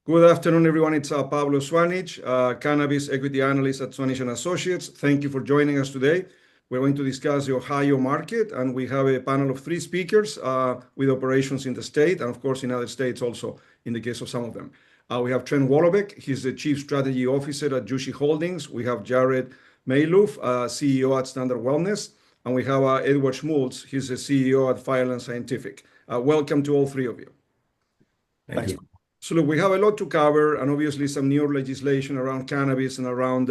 Good afternoon, everyone. It's Pablo.zuanic, Cannabis Equity Analyst at Zuanic & Associates. Thank you for joining us today. We're going to discuss the Ohio market, and we have a panel of 3 speakers with operations in the state, and of course in other states also, in the case of some of them. We have Trent Woloveck. He's the Chief Strategy Officer at Jushi Holdings. We have Maloof, CEO at Standard Wellness, and we have Edward Schmults. He's the CEO at Firelands Scientific. Welcome to all 3 of you. Thank you. So look, we have a lot to cover, and obviously some new legislation around cannabis and around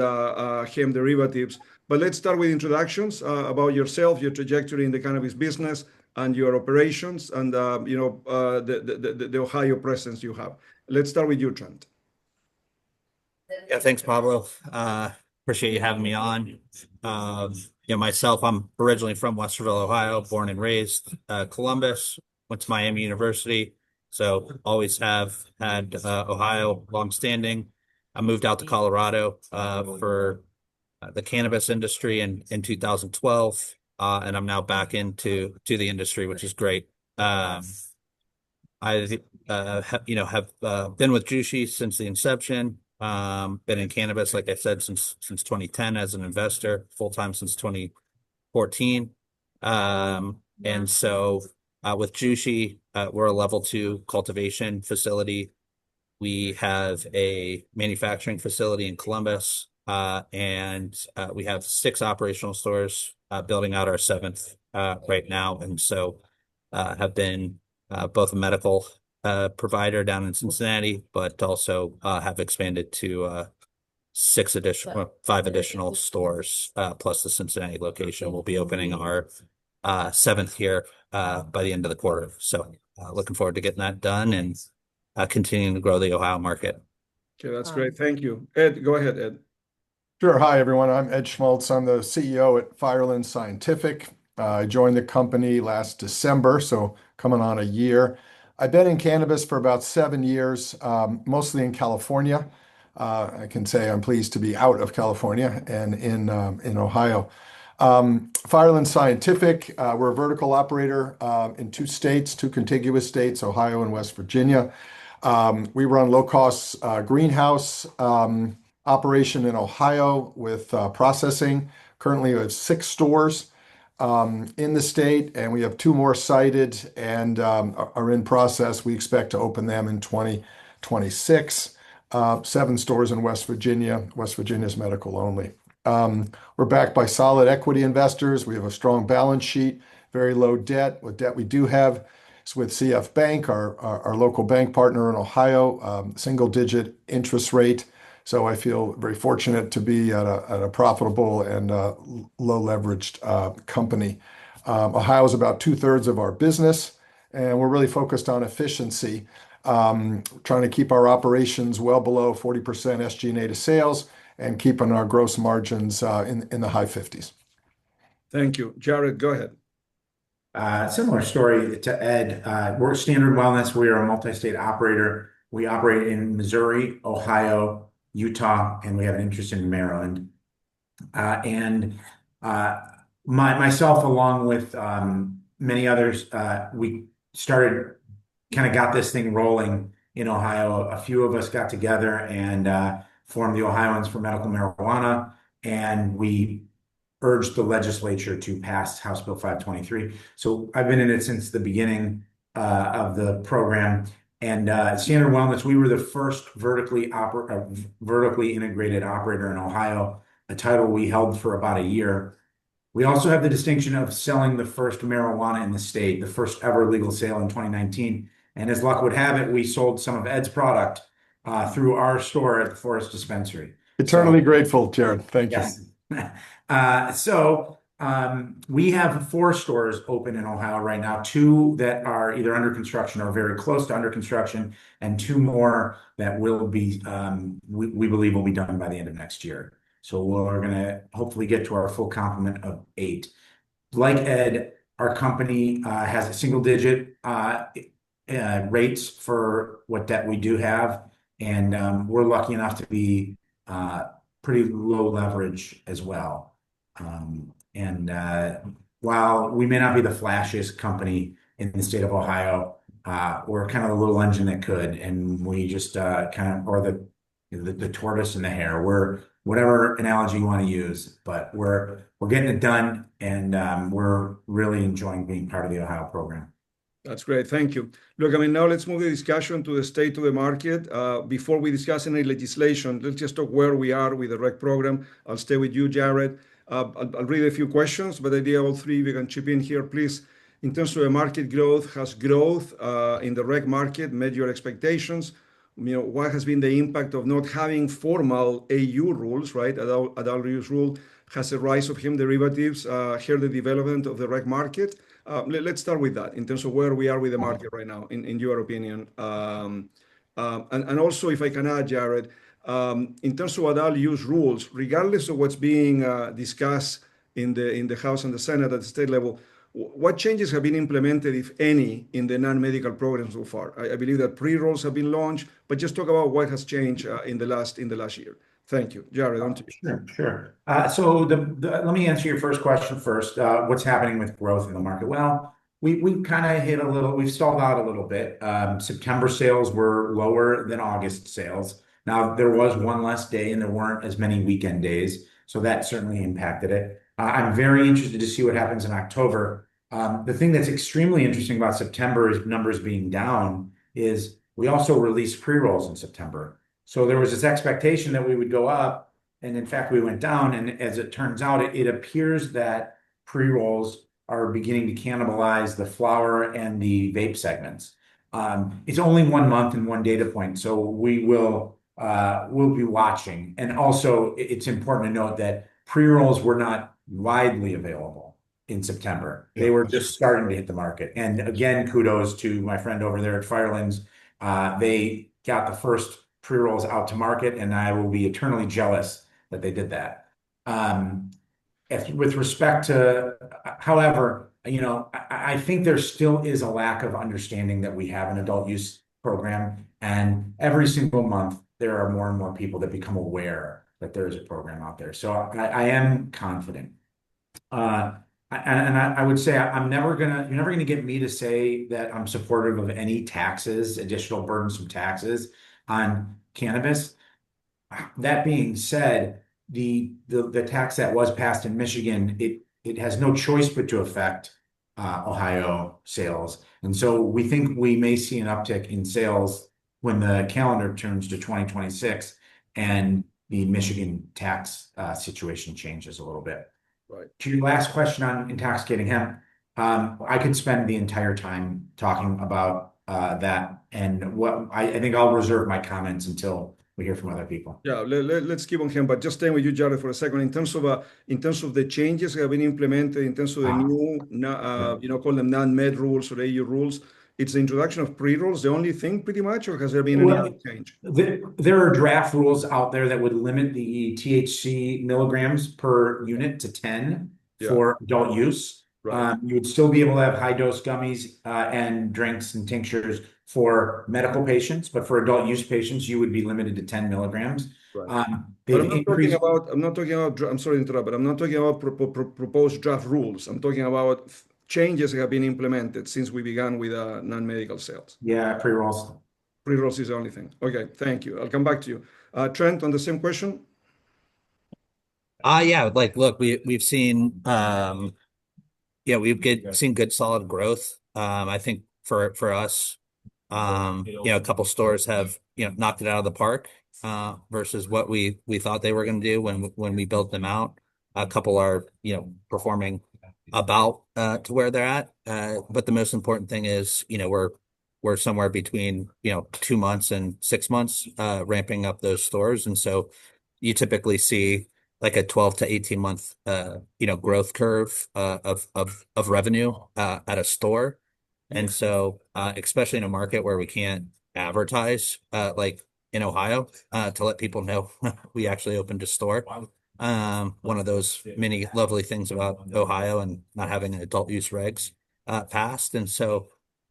hemp derivatives. But let's start with introductions about yourself, your trajectory in the cannabis business, and your operations, and the Ohio presence you have. Let's start with you, Trent. Yeah, thanks, Pablo. Appreciate you having me on. Myself, I'm originally from Westerville, Ohio, born and raised. Columbus, went to Miami University. So always have had Ohio longstanding. I moved out to Colorado for the cannabis industry in 2012, and I'm now back into the industry, which is great. I have been with Jushi since the inception. Been in cannabis, like I said, since 2010 as an investor, full time since 2014. And so with Jushi, we're a level 2 cultivation facility. We have a manufacturing facility in Columbus, and we have 6 operational stores, building out our 7th right now. And so have been both a medical provider down in Cincinnati, but also have expanded to 5 additional stores, plus the Cincinnati location. We'll be opening our 7th here by the end of the quarter. So looking forward to getting that done and continuing to grow the Ohio market. Okay, that's great. Thank you. Ed, go ahead, Ed. Sure. Hi, everyone. I'm Ed Schmults. I'm the CEO at Firelands Scientific. I joined the company last December, so coming on a year. I've been in cannabis for about 7 years, mostly in California. I can say I'm pleased to be out of California and in Ohio. Firelands Scientific, we're a vertical operator in 2 states, 2 contiguous states, Ohio and West Virginia. We run low-cost greenhouse operation in Ohio with processing. Currently, we have 6 stores in the state, and we have 2 more sited and are in process. We expect to open them in 2026. 7 stores in West Virginia. West Virginia is medical only. We're backed by solid equity investors. We have a strong balance sheet, very low debt. What debt we do have is with CF Bank, our local bank partner in Ohio, single-digit interest rate. So I feel very fortunate to be at a profitable and low-leveraged company. Ohio is about 2/3 of our business, and we're really focused on efficiency, trying to keep our operations well below 40% SG&A to sales and keeping our gross margins in the high 50s. Thank you. Jared, go ahead. Similar story to Ed. We're Standard Wellness. We are a multi-state operator. We operate in Missouri, Ohio, Utah, and we have an interest in Maryland. Myself, along with many others, we got this thing rolling in Ohio. A few of us got together and formed the Ohioans for Medical Marijuana, and we urged the legislature to pass House Bill 523. So I've been in it since the beginning of the program. And Standard Wellness, we were the first vertically integrated operator in Ohio, a title we held for about a year. We also have the distinction of selling the first marijuana in the state, the first ever legal sale in 2019. And as luck would have it, we sold some of Ed's product through our store at the Forest Dispensary. Eternally grateful, Jared. Thank you. Yes. We have 4 stores open in Ohio right now, 2 that are either under construction or very close to under construction, and 2 more that will be, we believe will be done by the end of next year. So we're going to hopefully get to our full complement of 8. Like Ed, our company has a single-digit rates for what debt we do have, and we're lucky enough to be pretty low leverage as well. While we may not be the flashiest company in the state of Ohio, we're kind of a little engine that could, and we just kind of, or the tortoise and the hare. We're whatever analogy you want to use, but we're getting it done, and we're really enjoying being part of the Ohio program. That's great. Thank you. Look, I mean, now let's move the discussion to the state of the market. Before we discuss any legislation, let's just talk where we are with the rec program. I'll stay with you, Jared. I'll read a few questions, but idea all three, we can chip in here, please. In terms of the market growth, has growth in the rec market met your expectations? What has been the impact of not having formal AU rules, right? Adult use rule. Has the rise of hemp derivatives hurt the development of the rec market? Let's start with that in terms of where we are with the market right now, in your opinion. And also, if I can add, Jared, in terms of adult use rules, regardless of what's being discussed in the House and the Senate at the state level, what changes have been implemented, if any, in the non-medical program so far? I believe that pre-rolls have been launched, but just talk about what has changed in the last year. Thank you, Jared. On to you. Sure. So let me answer your first question first. What's happening with growth in the market? Well, we kind of hit a little, we've stalled out a little bit. September sales were lower than August sales. Now, there was one less day and there weren't as many weekend days, so that certainly impacted it. I'm very interested to see what happens in October. The thing that's extremely interesting about September's numbers being down is we also released pre-rolls in September. So there was this expectation that we would go up, and in fact, we went down. And as it turns out, it appears that pre-rolls are beginning to cannibalize the flower and the vape segments. It's only 1 month and one data point, so we'll be watching. And also, it's important to note that pre-rolls were not widely available in September. They were just starting to hit the market. And again, kudos to my friend over there at Firelands. They got the first pre-rolls out to market, and I will be eternally jealous that they did that. With respect to, however, I think there still is a lack of understanding that we have an adult use program, and every single month there are more and more people that become aware that there is a program out there. So I am confident. I would say you're never gonna get me to say that I'm supportive of any taxes, additional burdensome taxes on cannabis. That being said, the tax that was passed in Michigan, it has no choice but to affect Ohio sales. And so we think we may see an uptick in sales when the calendar turns to 2026 and the Michigan tax situation changes a little bit. Right. To your last question on intoxicating hemp, I could spend the entire time talking about that, and what I think I'll reserve my comments until we hear from other people. Yeah, let's keep on him, but just staying with you, Jared, for a second. In terms of the changes that have been implemented, in terms of the new, call them non-med rules or AU rules, it's the introduction of pre-rolls, the only thing, pretty much, or has there been any other change? There are draft rules out there that would limit the THC milligrams per unit to 10 for adult use. Right. You would still be able to have high dose gummies and drinks and tinctures for medical patients, but for adult use patients, you would be limited to 10 milligrams. Right. But I'm not talking about, I'm sorry to interrupt, but I'm not talking about proposed draft rules. I'm talking about changes that have been implemented since we began with non-medical sales. Yeah, pre-rolls. Pre-rolls is the only thing. Okay, thank you. I'll come back to you. Trent, on the same question? Yeah, look, we've seen seen good solid growth. I think for us, a couple stores have knocked it out of the park versus what we thought they were going to do when we built them out. A couple are performing about to where they're at. But the most important thing is we're somewhere between 2 months and 6 months ramping up those stores, and so you typically see like a 12 to 18 month growth curve of revenue at a store. And so especially in a market where we can't advertise like in Ohio to let people know we actually opened a store. One of those many lovely things about Ohio and not having an adult use regs passed. And so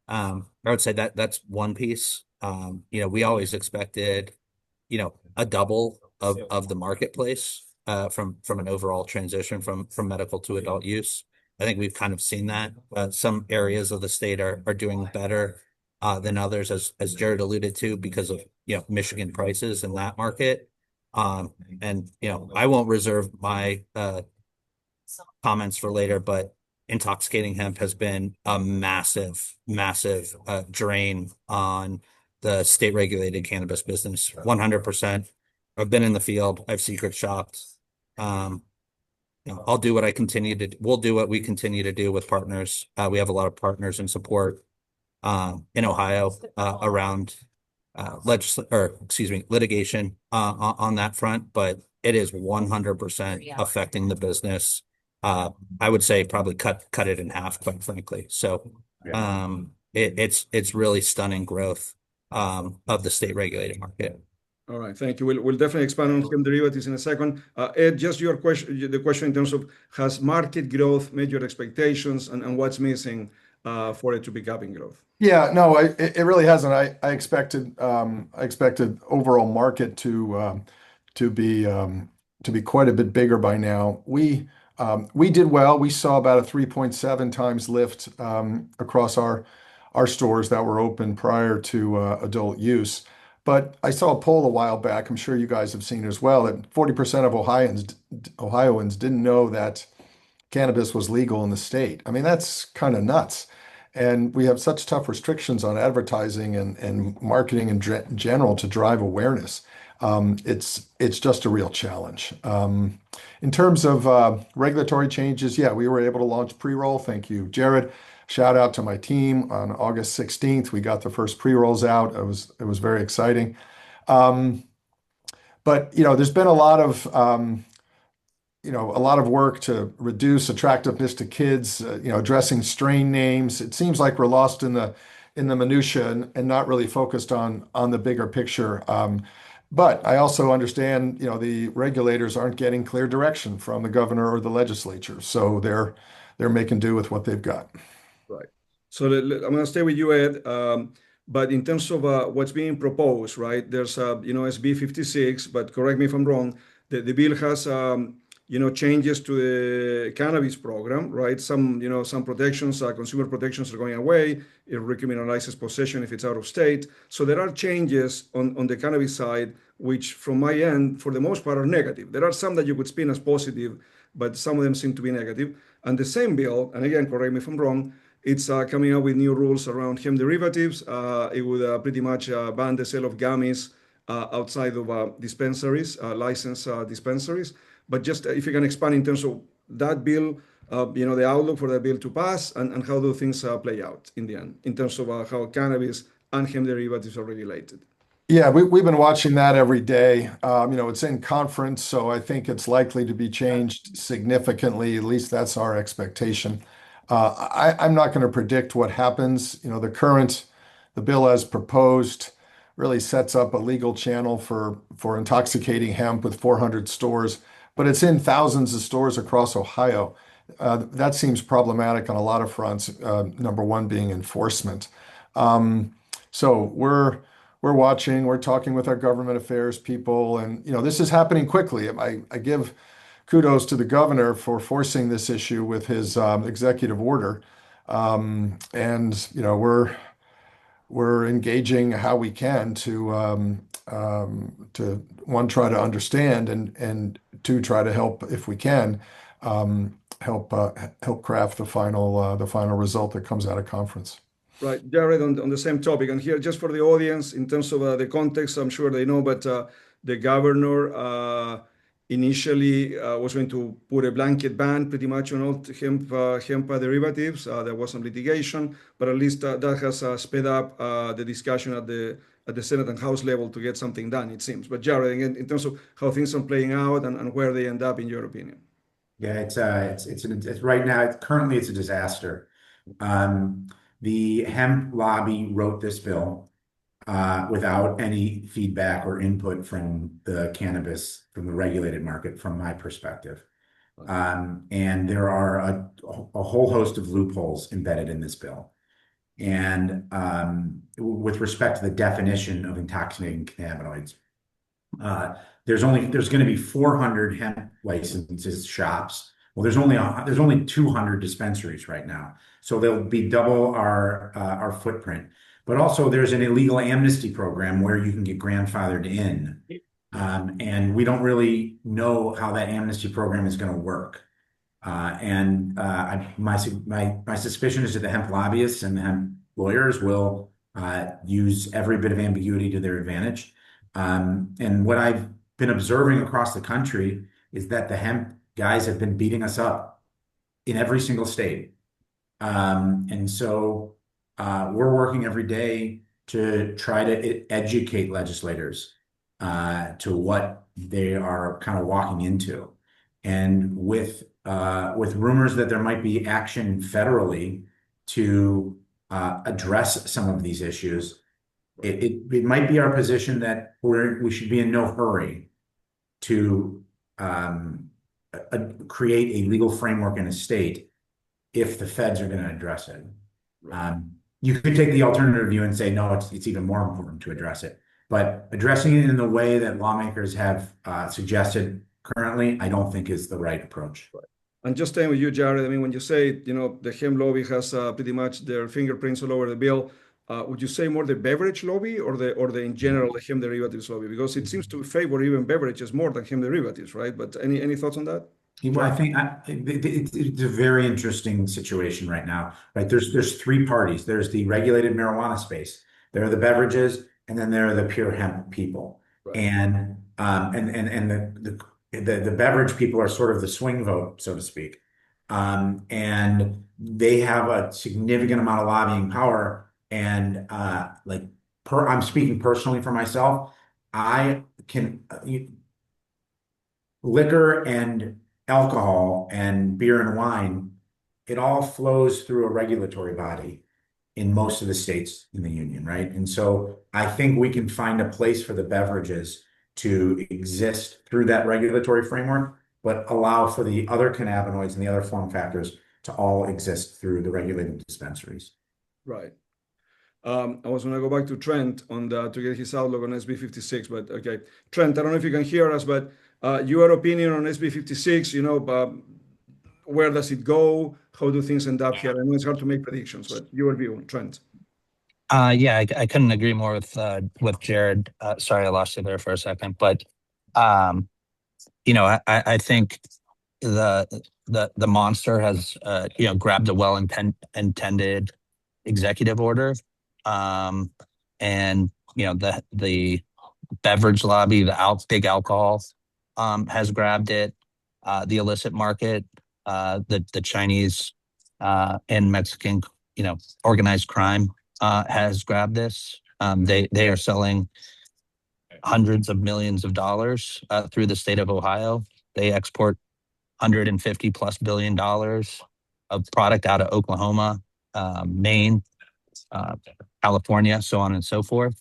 I would say that's one piece. We always expected a double of the marketplace from an overall transition from medical to adult use. I think we've kind of seen that. Some areas of the state are doing better than others, as Jared alluded to, because of, Michigan prices in that market. And, I won't reserve my comments for later, but intoxicating hemp has been a massive, massive drain on the state regulated cannabis business. 100%. I've been in the field. I've secret shopped. I'll do what we'll do what we continue to do with partners. We have a lot of partners and support in Ohio around litigation on that front, but it is 100% affecting the business. I would say probably cut it in half, quite frankly. So it's really stunning growth of the state regulated market. All right, thank you. We'll definitely expand on hemp derivatives in a second. Ed, just your question, the question in terms of has market growth met your expectations, and what's missing for it to pick up in growth? Yeah, no, it really hasn't. I expected overall market to be quite a bit bigger by now. We did well. We saw about a 3.7 times lift across our stores that were open prior to adult use. But I saw a poll a while back, I'm sure you guys have seen as well, that 40% of Ohioans didn't know that cannabis was legal in the state. I mean, that's kind of nuts. And we have such tough restrictions on advertising and marketing in general to drive awareness. It's just a real challenge. In terms of regulatory changes, yeah, we were able to launch pre-roll. Thank you, Jared. Shout out to my team. On August 16th, we got the first pre-rolls out. It was very exciting. But there's been a lot of work to reduce attractiveness to kids, addressing strain names. It seems like we're lost in the minutia and not really focused on the bigger picture. But I also understand, the regulators aren't getting clear direction from the governor or the legislature, so they're making do with what they've got. Right. So I'm going to stay with you, Ed. But in terms of what's being proposed, right? There's SB 56, but correct me if I'm wrong. The bill has changes to the cannabis program, right? Some protections, consumer protections are going away. It recriminalizes possession if it's out of state. So there are changes on the cannabis side, which from my end, for the most part, are negative. There are some that you could spin as positive, but some of them seem to be negative. And the same bill, and again, correct me if I'm wrong, it's coming up with new rules around hemp derivatives. It would pretty much ban the sale of gummies outside of dispensaries, licensed dispensaries. But just if you can expand in terms of that bill, the outlook for that bill to pass, and how do things play out in the end, in terms of how cannabis and hemp derivatives are regulated. Yeah, we've been watching that every day. It's in conference, so I think it's likely to be changed significantly. At least that's our expectation. I'm not going to predict what happens. The bill as proposed really sets up a legal channel for intoxicating hemp with 400 stores, but it's in thousands of stores across Ohio. That seems problematic on a lot of fronts, number one being enforcement. So we're watching, we're talking with our government affairs people, and this is happening quickly. I give kudos to the governor for forcing this issue with his executive order. And we're engaging how we can to one, try to understand, and two, try to help if we can help craft the final result that comes out of conference. Right, Jared, on the same topic, and here just for the audience, in terms of the context, I'm sure they know, but the governor initially was going to put a blanket ban pretty much on all hemp derivatives. There was some litigation, but at least that has sped up the discussion at the Senate and House level to get something done, it seems. But Jared, again, in terms of how things are playing out and where they end up, in your opinion. Yeah, it's right now. Currently, it's a disaster. The hemp lobby wrote this bill without any feedback or input from from the regulated market, from my perspective. And there are a whole host of loopholes embedded in this bill. And with respect to the definition of intoxicating cannabinoids, there's going to be 400 hemp licenses shops. Well, there's only 200 dispensaries right now, so there'll be double our footprint. But also there's an illegal amnesty program where you can get grandfathered in. And we don't really know how that amnesty program is going to work. My suspicion is that the hemp lobbyists and the hemp lawyers will use every bit of ambiguity to their advantage. And what I've been observing across the country is that the hemp guys have been beating us up in every single state. And so we're working every day to try to educate legislators to what they are kind of walking into. And with rumors that there might be action federally to address some of these issues, it might be our position that we should be in no hurry to create a legal framework in a state if the feds are going to address it. You could take the alternative view and say, no, it's even more important to address it. But addressing it in the way that lawmakers have suggested currently, I don't think is the right approach. And just staying with you, Jared, I mean, when you say, the hemp lobby has pretty much their fingerprints all over the bill, would you say more the beverage lobby or the in general, the hemp derivatives lobby? Because it seems to favor even beverages more than hemp derivatives, right? But any thoughts on that? Well, I think it's a very interesting situation right now, right? There's three parties. There's the regulated marijuana space. There are the beverages, and then there are the pure hemp people. Right. And the beverage people are sort of the swing vote, so to speak. And they have a significant amount of lobbying power. And I'm speaking personally for myself. I can liquor and alcohol and beer and wine, it all flows through a regulatory body in most of the states in the union, right? And so I think we can find a place for the beverages to exist through that regulatory framework, but allow for the other cannabinoids and the other form factors to all exist through the regulated dispensaries. Right. I was going to go back to Trent to get his outlook on SB 56, but okay. Trent, I don't know if you can hear us, but your opinion on SB 56, where does it go? How do things end up here? I know it's hard to make predictions, but your view, Trent. Yeah, I couldn't agree more with Jared. Sorry, I lost you there for a second, but I think the monster has grabbed a intended executive order, and the beverage lobby, the big alcohol, has grabbed it. The illicit market, the Chinese and Mexican, organized crime has grabbed this. They are selling hundreds of millions of dollars through the state of Ohio. They export $150+ billion of product out of Oklahoma, Maine, California, so on and so forth.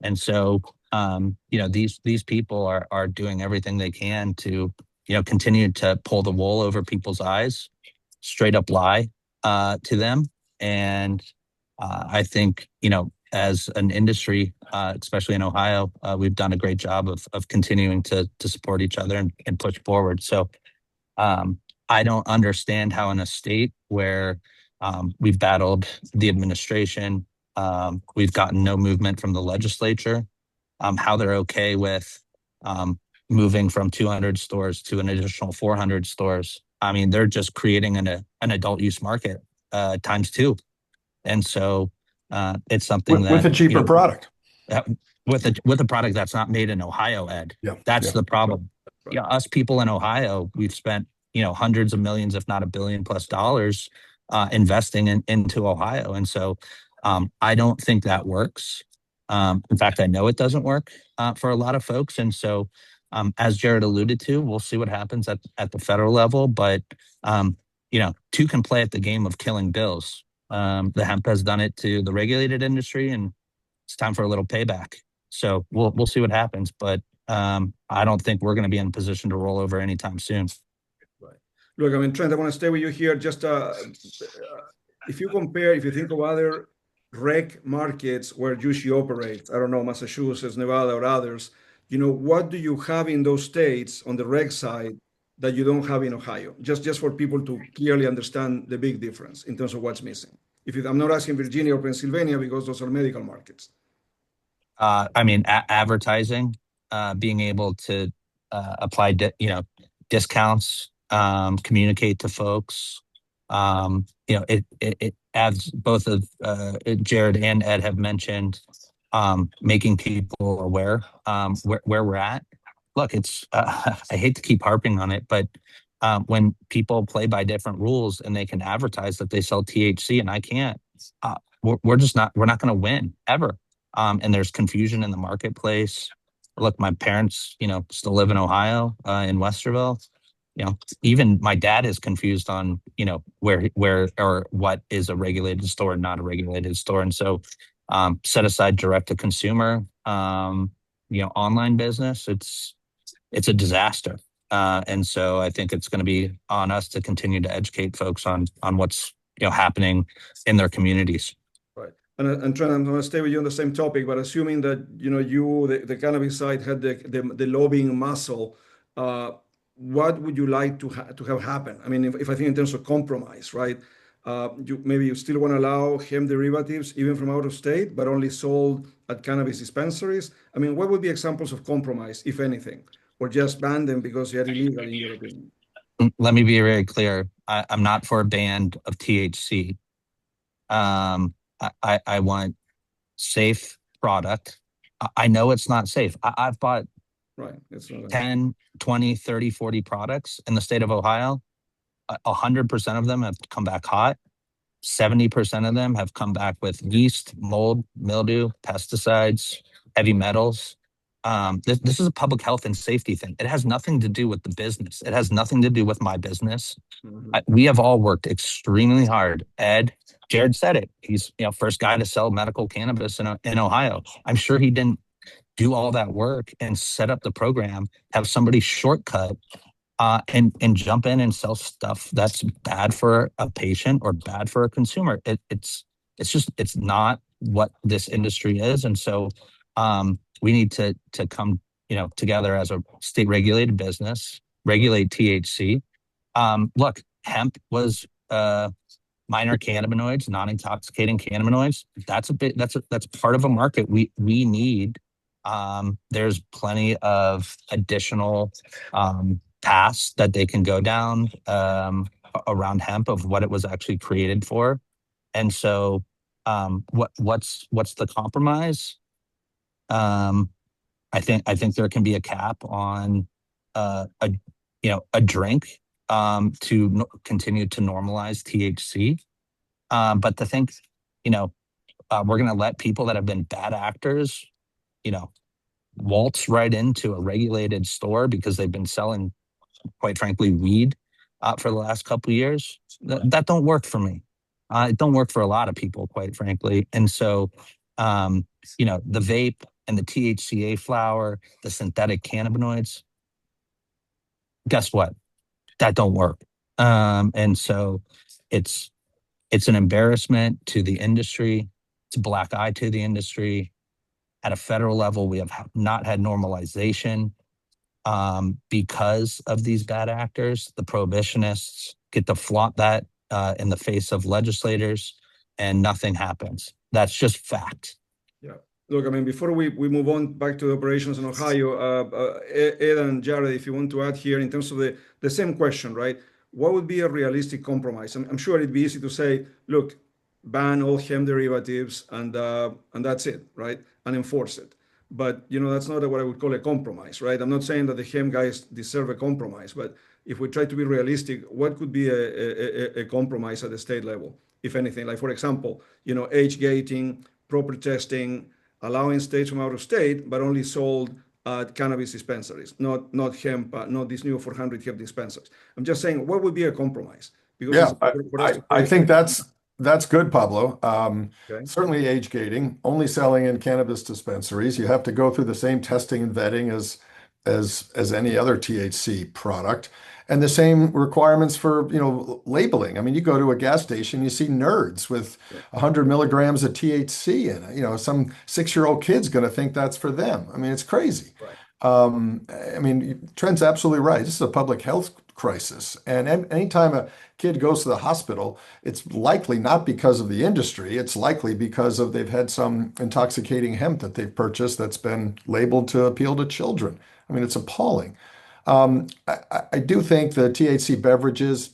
And so, these people are doing everything they can to, continue to pull the wool over people's eyes, straight up lie to them. And I think, as an industry, especially in Ohio, we've done a great job of continuing to support each other and push forward. So I don't understand how in a state where we've battled the administration, we've gotten no movement from the legislature, how they're okay with moving from 200 stores to an additional 400 stores. I mean, they're just creating an adult use market times two. And so it's something with a cheaper product. With a product that's not made in Ohio, Ed. Yeah. That's the problem. Right. Us people in Ohio, we've spent hundreds of millions, if not $1 billion+ investing into Ohio. And so I don't think that works. In fact, I know it doesn't work for a lot of folks. And so as Jared alluded to, we'll see what happens at the federal level. But, two can play at the game of killing bills. The hemp has done it to the regulated industry, and it's time for a little payback. So we'll see what happens. But I don't think we're going to be in a position to roll over anytime soon. Right. Look, I mean, Trent, I want to stay with you here. Just if you think of other rec markets where Jushi operates, I don't know, Massachusetts, Nevada, or others, what do you have in those states on the reg side that you don't have in Ohio? Just for people to clearly understand the big difference in terms of what's missing. I'm not asking Virginia or Pennsylvania because those are medical markets. I mean, advertising, being able to apply, discounts, communicate to folks. It adds both of Jared and Ed have mentioned making people aware where we're at. Look, it's I hate to keep harping on it, but when people play by different rules and they can advertise that they sell THC and I can't, we're not going to win ever. And there's confusion in the marketplace. Look, my parents, still live in Ohio, in Westerville. Even my dad is confused on, where or what is a regulated store and not a regulated store. And so, set aside direct to consumer, online business, it's a disaster. And so I think it's going to be on us to continue to educate folks on what's, happening in their communities. Right. And Trent, I'm going to stay with you on the same topic, but assuming that, the cannabis side had the lobbying muscle, what would you like to have happen? I mean, if I think in terms of compromise, right? You still want to allow hemp derivatives even from out of state, but only sold at cannabis dispensaries. I mean, what would be examples of compromise, if anything, or just ban them because they're illegal in your opinion? Let me be very clear. I'm not for a ban of THC. I want safe product. I know it's not safe. I've bought Right. It's not 10, 20, 30, 40 products in the state of Ohio. 100% of them have come back hot. 70% of them have come back with yeast, mold, mildew, pesticides, heavy metals. This is a public health and safety thing. It has nothing to do with the business. It has nothing to do with my business. We have all worked extremely hard. Jared said it. He's first guy to sell medical cannabis in Ohio. I'm sure he didn't do all that work and set up the program, have somebody shortcut and jump in and sell stuff that's bad for a patient or bad for a consumer. It's not what this industry is. And so we need to come together as a state regulated business, regulate THC. Look, hemp was minor cannabinoids, non-intoxicating cannabinoids. That's part of a market we need. There's plenty of additional paths that they can go down around hemp of what it was actually created for. And so what's the compromise? I think there can be a cap on a drink to continue to normalize THC. But to think, we're going to let people that have been bad actors, waltz right into a regulated store because they've been selling, quite frankly, weed for the last couple of years. That don't work for me. It don't work for a lot of people, quite frankly. And so, the vape and the THCA flower, the synthetic cannabinoids, guess what? That don't work. And so it's an embarrassment to the industry. It's a black eye to the industry. At a federal level, we have not had normalization because of these bad actors. The prohibitionists get to flaunt that in the face of legislators, and nothing happens. That's just fact. Yeah. Look, I mean, before we move on back to the operations in Ohio, Ed and Jared, if you want to add here in terms of the same question, right? What would be a realistic compromise? I'm sure it'd be easy to say, look, ban all hemp derivatives and that's it, right? And enforce it. But that's not what I would call a compromise, right? I'm not saying that the hemp guys deserve a compromise, but if we try to be realistic, what could be a compromise at the state level, if anything? Like, for example, age gating, proper testing, allowing states from out of state, but only sold at cannabis dispensaries, not hemp, not these new 400 hemp dispensaries. I'm just saying, what would be a compromise? Because I think that's good, Pablo. Okay. Certainly age gating, only selling in cannabis dispensaries. You have to go through the same testing and vetting as any other THC product. And the same requirements for, labeling. I mean, you go to a gas station, you see nerds with 100 milligrams of THC in it. Some 6-year-old kid's going to think that's for them. I mean, it's crazy. Right. I mean, Trent's absolutely right. This is a public health crisis. And anytime a kid goes to the hospital, it's likely not because of the industry. It's likely because of they've had some intoxicating hemp that they've purchased that's been labeled to appeal to children. I mean, it's appalling. I do think the THC beverages,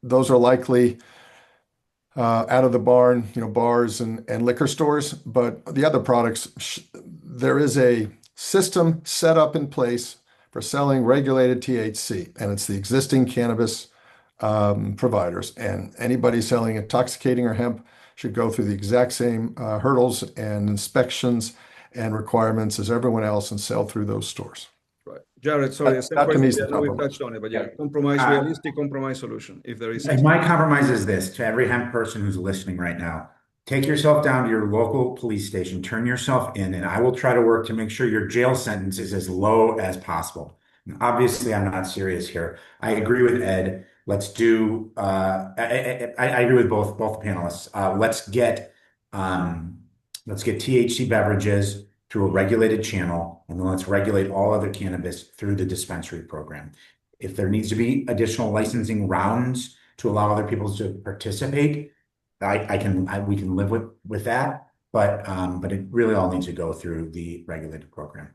those are likely out of the barn, bars and liquor stores. But the other products, there is a system set up in place for selling regulated THC, and it's the existing cannabis providers. And anybody selling intoxicating or hemp should go through the exact same hurdles and inspections and requirements as everyone else and sell through those stores. Right. Jared, sorry, the same That to me question. is the I know we've compromise. touched on it, but yeah, compromise, realistic compromise solution, if there is. And my compromise is this to every hemp person who's listening right now. Take yourself down to your local police station, turn yourself in, and I will try to work to make sure your jail sentence is as low as possible. And obviously, I'm not serious here. I agree with Ed. Let's do. I agree with both panelists. Let's get THC beverages through a regulated channel, and then let's regulate all other cannabis through the dispensary program. If there needs to be additional licensing rounds to allow other people to participate, we can live with that, but it really all needs to go through the regulated program.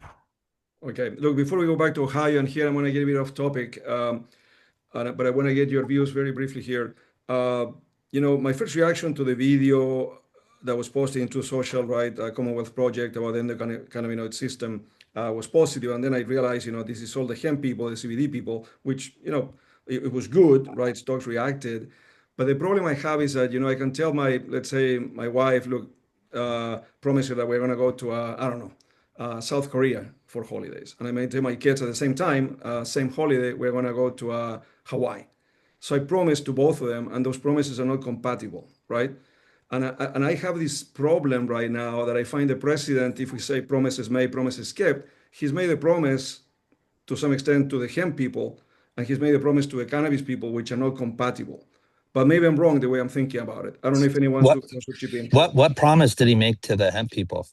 Okay, look, before we go back to Ohio, and here I'm going to get a bit off topic, but I want to get your views very briefly here. My first reaction to the video that was posted into social, right, Commonwealth Project about the endocannabinoid system was positive, and then I realized, this is all the hemp people, the CBD people, which, it was good, right? Stocks reacted. But the problem I have is that, I can tell let's say my wife, look, promise her that we're going to go to, I don't know, South Korea for holidays. And I may tell my kids at the same time, same holiday, we're going to go to Hawaii. So I promised to both of them, and those promises are not compatible, right? And I have this problem right now that I find the president, if we say promises made, promises kept, he's made a promise to some extent to the hemp people, and he's made a promise to the cannabis people, which are not compatible. But maybe I'm wrong the way I'm thinking about it. I don't know if anyone wants to chip in. What promise did he make to the hemp people?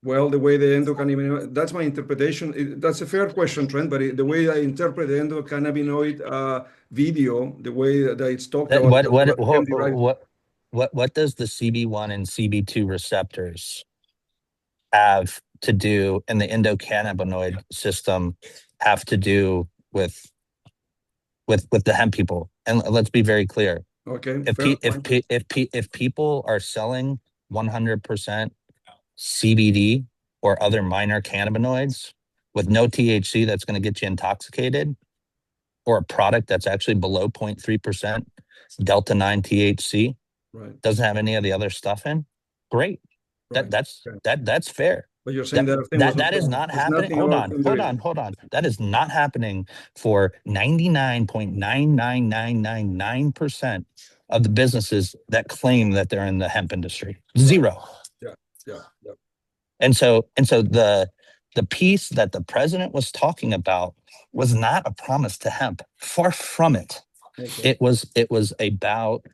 Well, the way the endocannabinoid, that's my interpretation. That's a fair question, Trent, but the way I interpret the endocannabinoid video, the way that it's talked about. What does the CB1 and CB2 receptors have to do in the endocannabinoid system have to do with the hemp people? And let's be very clear. Okay. If people are selling 100% CBD or other minor cannabinoids with no THC that's going to get you intoxicated, or a product that's actually below 0.3% Delta 9 THC, right, doesn't have any of the other stuff in, great. Right. That's fair. But you're saying that is not happening. Hold on. That is not happening for 99.99999% of the businesses that claim that they're in the hemp industry. Zero. Yeah. And so the piece that the president was talking about was not a promise to hemp. Far from it. Okay. It was about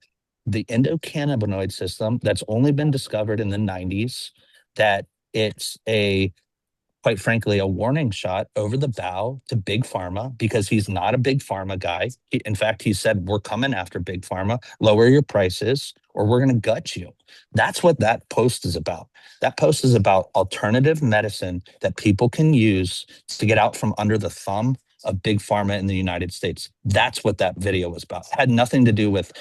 the endocannabinoid system that's only been discovered in the 90s, that it's quite frankly, a warning shot over the bow to Big Pharma, because he's not a Big Pharma guy. In fact, he said, we're coming after Big Pharma, lower your prices or we're going to gut you. That's what that post is about. That post is about alternative medicine that people can use to get out from under the thumb of Big Pharma in the United States. That's what that video was about. It had nothing to do with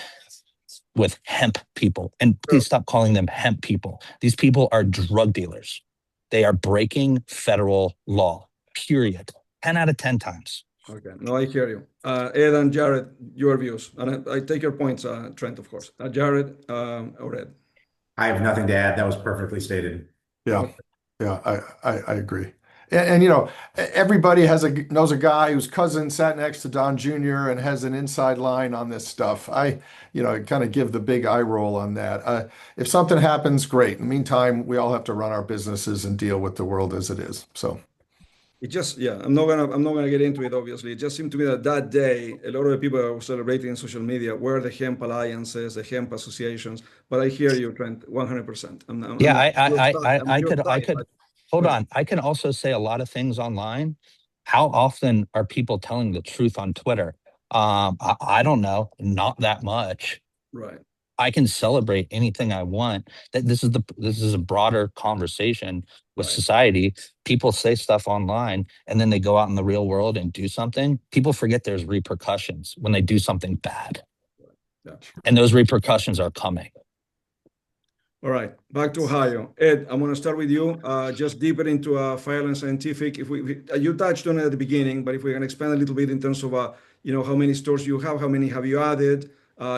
hemp people. And please stop calling them hemp people. These people are drug dealers. They are breaking federal law, period. 10 out of 10 times. Okay, no, I hear you. Ed and Jared, your views. And I take your points, Trent, of course. Jared or Ed? I have nothing to add. That was perfectly stated. Yeah, I agree. And everybody knows a guy whose cousin sat next to Don Jr. and has an inside line on this stuff. I kind of give the big eye roll on that. If something happens, great. In the meantime, we all have to run our businesses and deal with the world as it is. So it just, I'm not gonna get into it. Obviously, it just seemed to me that day, a lot of the people that were celebrating in social media were the hemp alliances, the hemp associations. But I hear you, Trent, 100%. hold on. I can also say a lot of things online. How often are people telling the truth on Twitter? I don't know, not that much. Right. I can celebrate anything I want. That this is a broader conversation with Right. society. People say stuff online and then they go out in the real world and do something. People forget there's repercussions when they do something bad. Yeah. And those repercussions are coming. All right, back to Ohio. Ed, I'm going to start with you. Just deeper into Firelands Scientific. If you touched on it at the beginning, but if we can expand a little bit in terms of how many stores you have, how many have you added?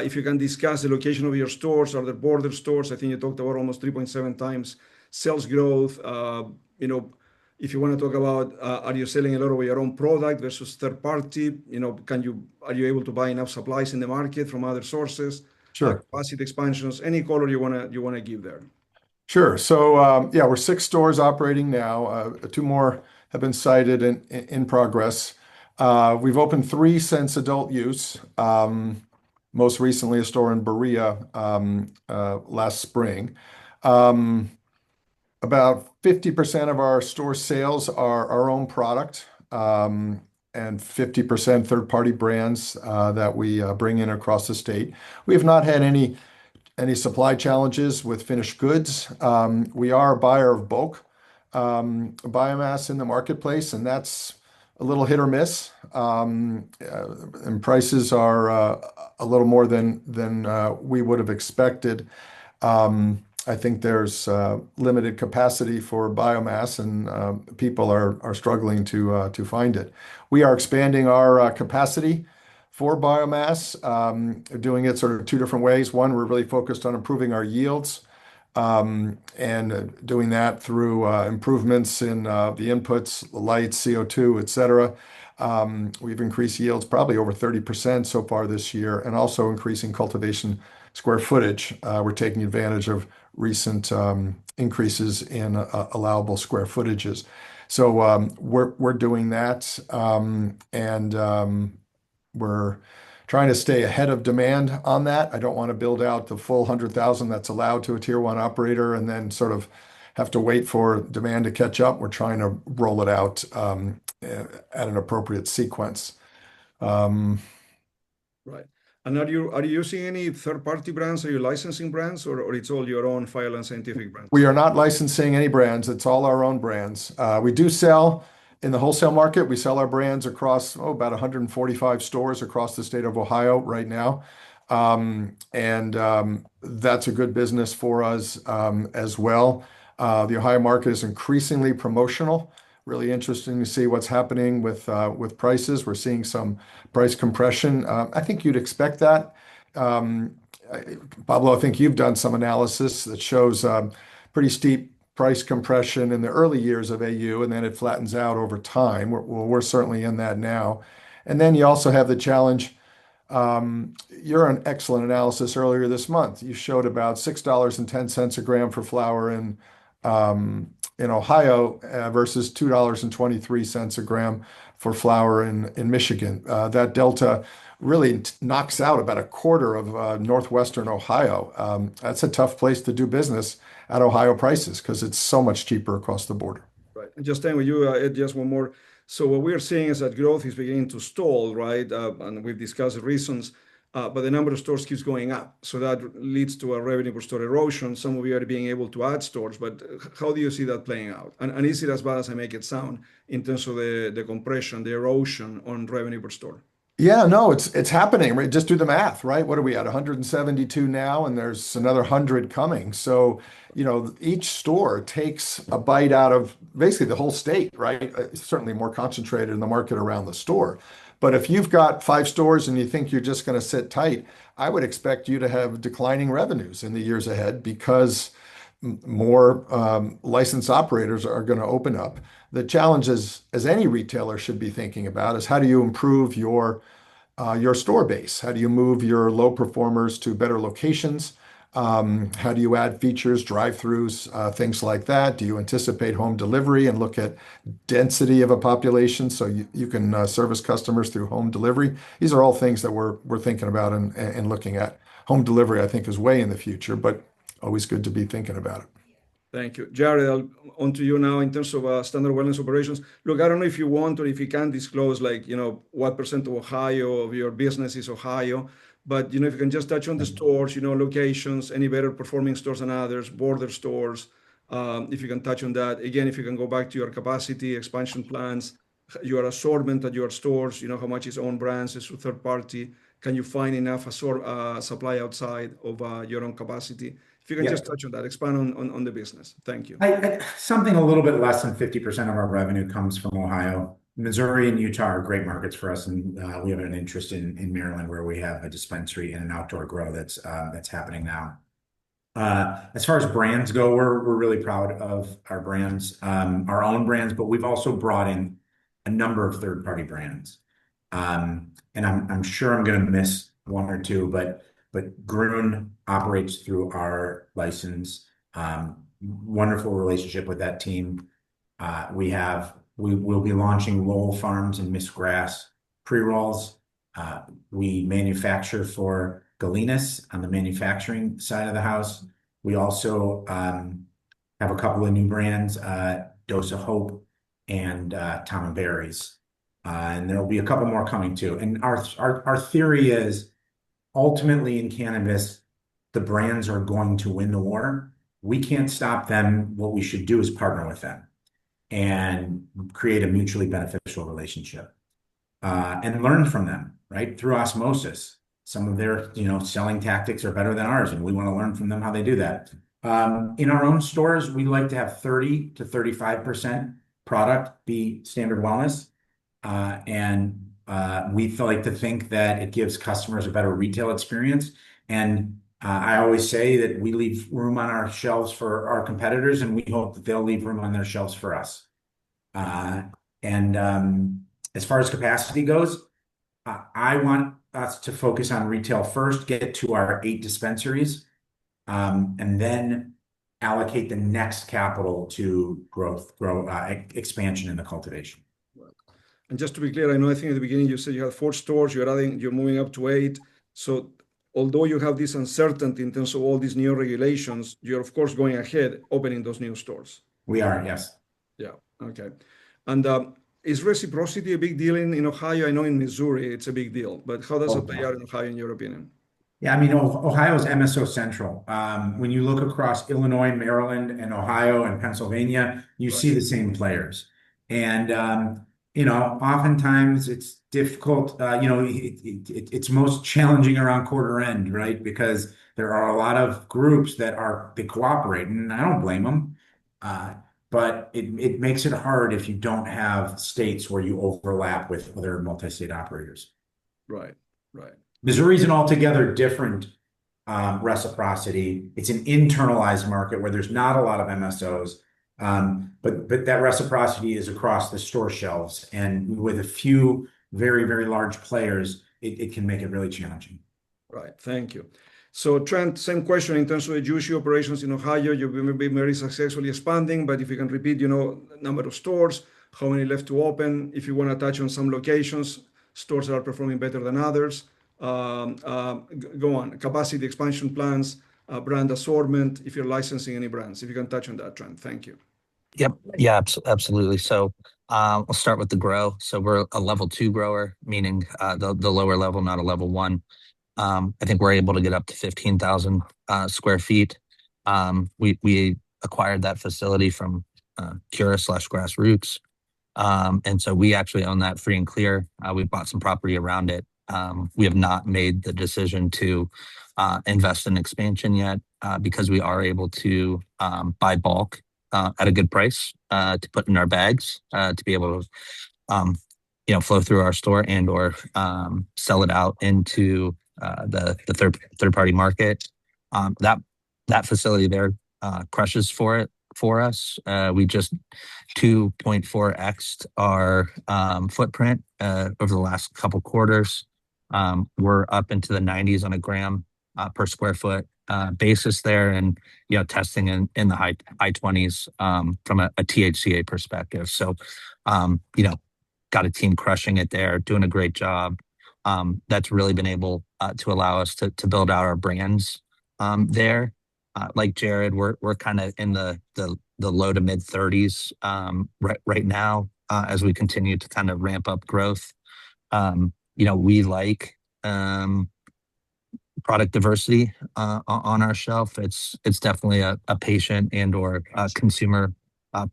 If you can discuss the location of your stores, are there border stores? I think you talked about almost 3.7 times sales growth. If you want to talk about are you selling a lot of your own product versus third party? Are you able to buy enough supplies in the market from other sources? Sure. Capacity expansions, any color you wanna give there. Sure. So yeah, we're 6 stores operating now. 2 more have been cited in progress. We've opened 3 since adult use. Most recently, a store in Berea last spring. About 50% of our store sales are our own product, and 50% third-party brands that we bring in across the state. We have not had any supply challenges with finished goods. We are a buyer of bulk biomass in the marketplace, and that's a little hit or miss. And prices are a little more than we would have expected. I think there's limited capacity for biomass, and people are struggling to find it. We are expanding our capacity for biomass, doing it sort of 2 different ways. One, we're really focused on improving our yields, and doing that through improvements in the inputs, the lights, CO2, et cetera. We've increased yields probably over 30% so far this year, and also increasing cultivation square footage. We're taking advantage of recent increases in allowable square footages. So we're doing that, and we're trying to stay ahead of demand on that. I don't want to build out the full 100,000 that's allowed to a tier 1 operator and then sort of have to wait for demand to catch up. We're trying to roll it out at an appropriate sequence. Right. And are you using any third-party brands? Are you licensing brands, or it's all your own Firelands Scientific brands? We are not licensing any brands. It's all our own brands. We do sell in the wholesale market. We sell our brands across about 145 stores across the state of Ohio right now. And that's a good business for us as well. The Ohio market is increasingly promotional. Really interesting to see what's happening with prices. We're seeing some price compression. I think you'd expect that. Pablo, I think you've done some analysis that shows pretty steep price compression in the early years of AU, and then it flattens out over time. We're certainly in that now. And then you also have the challenge. You're an excellent analysis earlier this month. You showed about $6.10 a gram for flower in Ohio versus $2.23 a gram for flower in Michigan. That delta really knocks out about a quarter of northwestern Ohio. That's a tough place to do business at Ohio prices because it's so much cheaper across the border. Right. And just staying with you, Ed, just one more. So what we're seeing is that growth is beginning to stall, right? And we've discussed the reasons, but the number of stores keeps going up. So that leads to a revenue per store erosion. Some of you are being able to add stores, but how do you see that playing out? And is it as bad as I make it sound in terms of the compression, the erosion on revenue per store? Yeah, no, it's happening. Right? Just do the math, right? What are we at? 172 now, and there's another 100 coming. So, each store takes a bite out of basically the whole state, right? It's certainly more concentrated in the market around the store. But if you've got 5 stores and you think you're just going to sit tight, I would expect you to have declining revenues in the years ahead because more licensed operators are going to open up. The challenge is, as any retailer should be thinking about, is how do you improve your store base? How do you move your low performers to better locations? How do you add features, drive-throughs, things like that? Do you anticipate home delivery and look at density of a population so you can service customers through home delivery? These are all things that we're thinking about and looking at. Home delivery, I think, is way in the future, but always good to be thinking about it. Thank you. Jared, on to you now in terms of standard wellness operations. Look, I don't know if you want or if you can disclose, like, what percent of Ohio of your business is Ohio, but, if you can just touch on the stores, locations, any better performing stores than others, border stores, if you can touch on that. Again, if you can go back to your capacity, expansion plans, your assortment at your stores, how much is own brands, is third party, can you find enough supply outside of your own capacity? If you can just touch on that, expand on the business. Thank you. Something a little bit less than 50% of our revenue comes from Ohio. Missouri and Utah are great markets for us, and we have an interest in Maryland, where we have a dispensary and an outdoor grow that's happening now. As far as brands go, we're really proud of our brands, our own brands, but we've also brought in a number of third-party brands. And I'm sure I'm going to miss one or two, but Gruen operates through our license. Wonderful relationship with that team. We'll be launching Lowell Farms and Miss Grass pre-rolls. We manufacture for Galenas on the manufacturing side of the house. We also have a couple of new brands, Dose of Hope and Tom and Berries. And there'll be a couple more coming too. And our theory is, ultimately in cannabis, the brands are going to win the war. We can't stop them. What we should do is partner with them and create a mutually beneficial relationship, and learn from them, right? Through osmosis. Some of their, selling tactics are better than ours, and we want to learn from them how they do that. In our own stores, we like to have 30 to 35% product be standard wellness. And we like to think that it gives customers a better retail experience. And I always say that we leave room on our shelves for our competitors, and we hope that they'll leave room on their shelves for us. And as far as capacity goes, I want us to focus on retail first, get to our 8 dispensaries, and then allocate the next capital to expansion in the cultivation. And just to be clear, I think at the beginning you said you have 4 stores, you're moving up to 8. So although you have this uncertainty in terms of all these new regulations, you're of course going ahead, opening those new stores. We are, yes. Yeah, okay. And is reciprocity a big deal in Ohio? I know in Missouri it's a big deal, but how does it play out in Ohio in your opinion? Yeah, I mean, Ohio is MSO central. When you look across Illinois, Maryland, and Ohio and Pennsylvania, you see the same players. And oftentimes it's difficult, it's most challenging around quarter end, right? Because there are a lot of groups that they cooperate, and I don't blame them. But it makes it hard if you don't have states where you overlap with other multi-state operators. Right. Missouri's an altogether different reciprocity. It's an internalized market where there's not a lot of MSOs. But that reciprocity is across the store shelves, and with a few very, very large players, it can make it really challenging. Right. Thank you. So Trent, same question in terms of the Jushi operations in Ohio. You've been very successfully expanding, but if you can repeat, number of stores, how many left to open, if you want to touch on some locations, stores that are performing better than others, go on, capacity expansion plans, brand assortment, if you're licensing any brands, if you can touch on that, Trent. Thank you. Yep. Yeah, absolutely. So I'll start with the grow. So we're a level 2 grower, meaning the lower level, not a level 1. I think we're able to get up to 15,000 square feet. We acquired that facility from Cura/Grassroots. And so we actually own that free and clear. We bought some property around it. We have not made the decision to invest in expansion yet because we are able to buy bulk at a good price to put in our bags to be able to flow through our store and or sell it out into the third party market. That facility there crushes for us. We just 2.4x'd our footprint over the last couple quarters. We're up into the 90s on a gram per square foot basis there, and testing in the high 20s from a THCA perspective. So got a team crushing it there, doing a great job. That's really been able to allow us to build out our brands there. like Jared, we're kind of in the low to mid 30s right now as we continue to kind of ramp up growth. We like product diversity on our shelf. It's definitely a patient and or consumer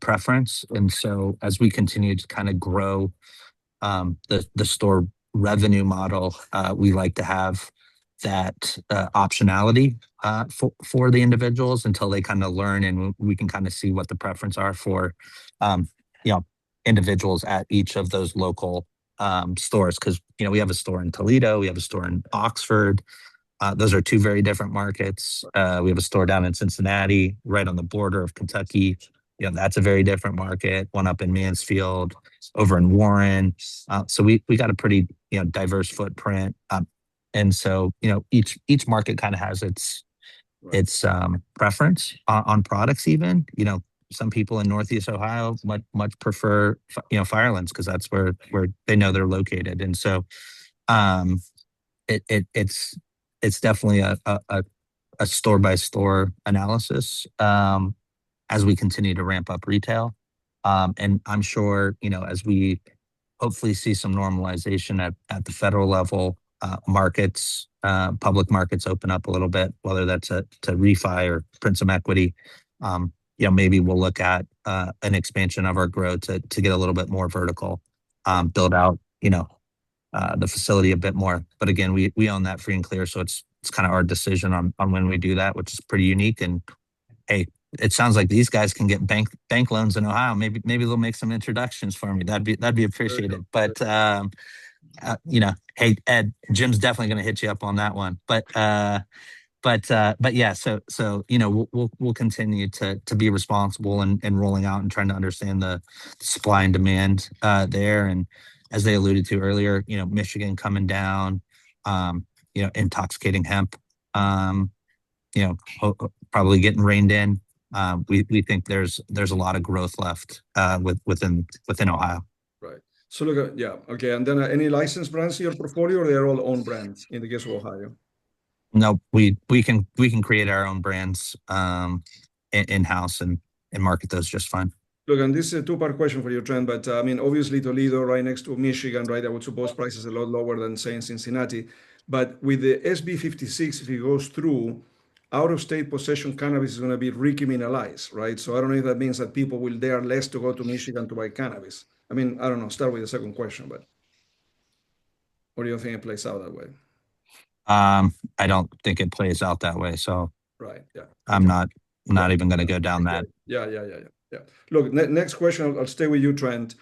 preference. And so as we continue to kind of grow the store revenue model, we like to have that optionality for the individuals until they kind of learn, and we can kind of see what the preference are for individuals at each of those local stores. Because we have a store in Toledo, we have a store in Oxford. Those are two very different markets. We have a store down in Cincinnati, right on the border of Kentucky. That's a very different market. One up in Mansfield, over in Warren. So we got a pretty diverse footprint. And so each market kind of has its preference on products. Even some people in Northeast Ohio much prefer Firelands because that's where they know they're located. And so it's definitely a store by store analysis as we continue to ramp up retail. And I'm sure, as we hopefully see some normalization at the federal level, markets, public markets open up a little bit, whether that's to refi or print some equity. Maybe we'll look at an expansion of our growth to get a little bit more vertical, build out, the facility a bit more. But again, we own that free and clear, so it's kind of our decision on when we do that, which is pretty unique. And hey, it sounds like these guys can get bank loans in Ohio. Maybe they'll make some introductions for me. That'd be appreciated. But hey, Ed, Jim's definitely going to hit you up on that one. But yeah, so we'll continue to be responsible and rolling out and trying to understand the supply and demand there. And as they alluded to earlier, Michigan coming down, intoxicating hemp, probably getting reined in. We think there's a lot of growth left within Ohio. Right. So look, okay. And then any licensed brands in your portfolio, or they're all own brands in the case of Ohio? No, we can create our own brands in-house and market those just fine. Look, and this is a two-part question for you, Trent, but obviously Toledo, right next to Michigan, right? I would suppose prices a lot lower than, say, in Cincinnati. But with the SB 56, if it goes through, out-of-state possession cannabis is going to be recriminalized, right? So I don't know if that means that people will dare less to go to Michigan to buy cannabis. I don't know. Start with the second question, but or do you think it plays out that way? I don't think it plays out that way. So right, yeah. I'm not even going to go down that. Yeah. Look, next question. I'll stay with you, Trent.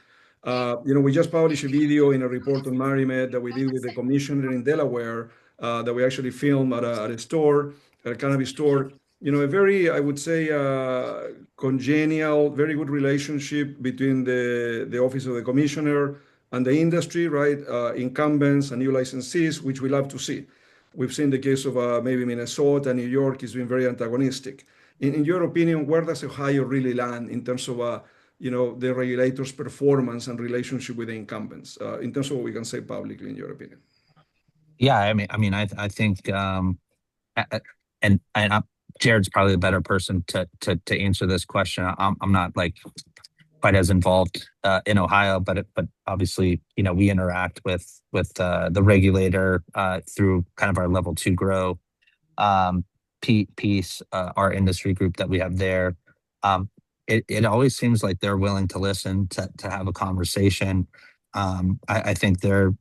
We just published a video in a report on MariMed that we did with the commissioner in Delaware that we actually filmed at a store, at a cannabis store. A very, I would say, congenial, very good relationship between the office of the commissioner and the industry, right? Incumbents and new licensees, which we love to see. We've seen the case of maybe Minnesota, New York is being very antagonistic. In your opinion, where does Ohio really land in terms of the regulator's performance and relationship with the incumbents, in terms of what we can say publicly, in your opinion? Yeah, I think, and Jared's probably a better person to answer this question. I'm not quite as involved in Ohio, but obviously, we interact with the regulator through kind of our level 2 grow piece, our industry group that we have there. It always seems like they're willing to listen, to have a conversation. I think they're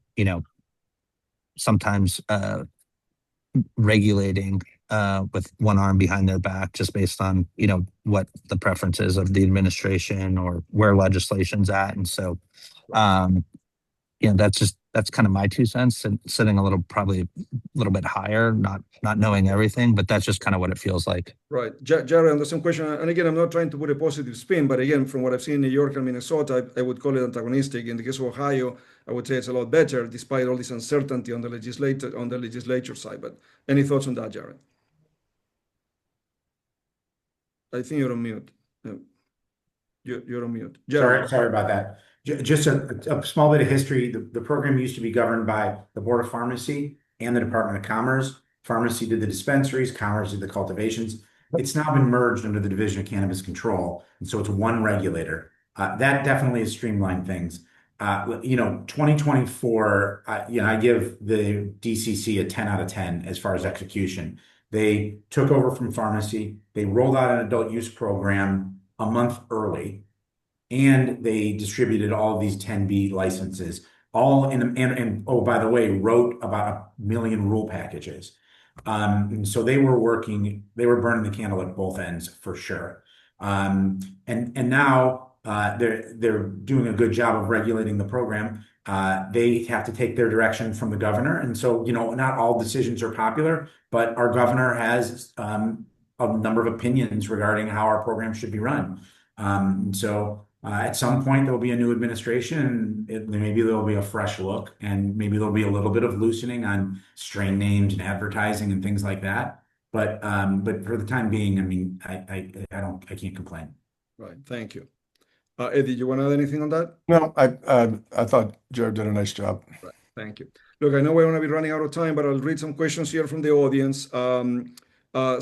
sometimes regulating with one arm behind their back, just based on what the preferences of the administration or where legislation's at. And so that's kind of my 2 cents, and sitting probably a little bit higher, not knowing everything, but that's just kind of what it feels like. Right. Jared, on the same question, and again, I'm not trying to put a positive spin, but again, from what I've seen in New York and Minnesota, I would call it antagonistic. In the case of Ohio, I would say it's a lot better, despite all this uncertainty on the legislature side. But any thoughts on that, Jared? I think you're on mute. You're on mute. Jared. Sorry about that. Just a small bit of history. The program used to be governed by the Board of Pharmacy and the Department of Commerce. Pharmacy did the dispensaries, Commerce did the cultivations. it's now been merged under the Division of Cannabis Control, and so it's one regulator. That definitely has streamlined things. 2024, I give the DCC a 10 out of 10 as far as execution. They took over from pharmacy. They rolled out an adult use program a month early, and they distributed all of these 10B licenses, all and oh, by the way, wrote about 1 million rule packages. And so they were burning the candle at both ends for sure. And now they're doing a good job of regulating the program. They have to take their direction from the governor, and so not all decisions are popular, but our governor has a number of opinions regarding how our program should be run. So at some point there will be a new administration, and maybe there'll be a fresh look, and maybe there'll be a little bit of loosening on strain names and advertising and things like that. But for the time being, I mean, I can't complain. Right. Thank you. Eddie, you want to add anything on that? No, I thought Joe did a nice job. Right. Thank you. Look, I know we're going to be running out of time, but I'll read some questions here from the audience.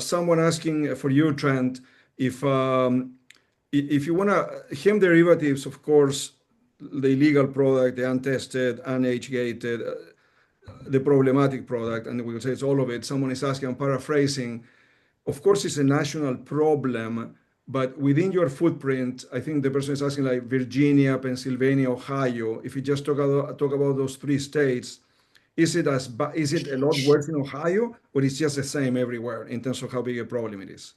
Someone asking for you, Trent, if you want to, hemp derivatives, of course, the illegal product, the untested, unage-gated, the problematic product, and we would say it's all of it. Someone is asking, I'm paraphrasing, of course, it's a national problem, but within your footprint, I think the person is asking like Virginia, Pennsylvania, Ohio, if you just talk about those 3 states, is it a lot worse in Ohio, or it's just the same everywhere in terms of how big a problem it is?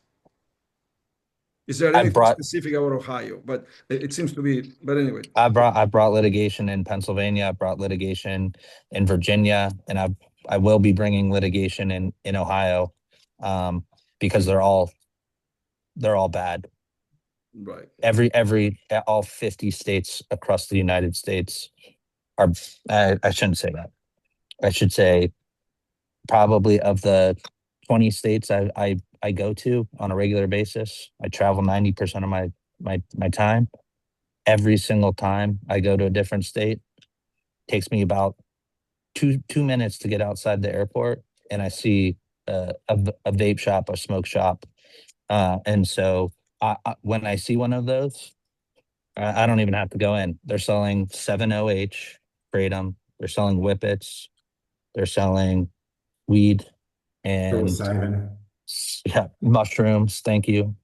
Is there anything specific about Ohio? But it seems to be. But anyway, I brought litigation in Pennsylvania. I brought litigation in Virginia, and I will be bringing litigation in Ohio, because they're all bad. Right. All 50 states across the United States are. I shouldn't say that. I should say probably of the 20 states I go to on a regular basis. I travel 90% of my time. Every single time I go to a different state, it takes me about two minutes to get outside the airport, and I see a vape shop, a smoke shop, and so when I see one of those, I don't even have to go in. They're selling 7-OH, kratom. They're selling whippets. They're selling weed and mushrooms. Thank you.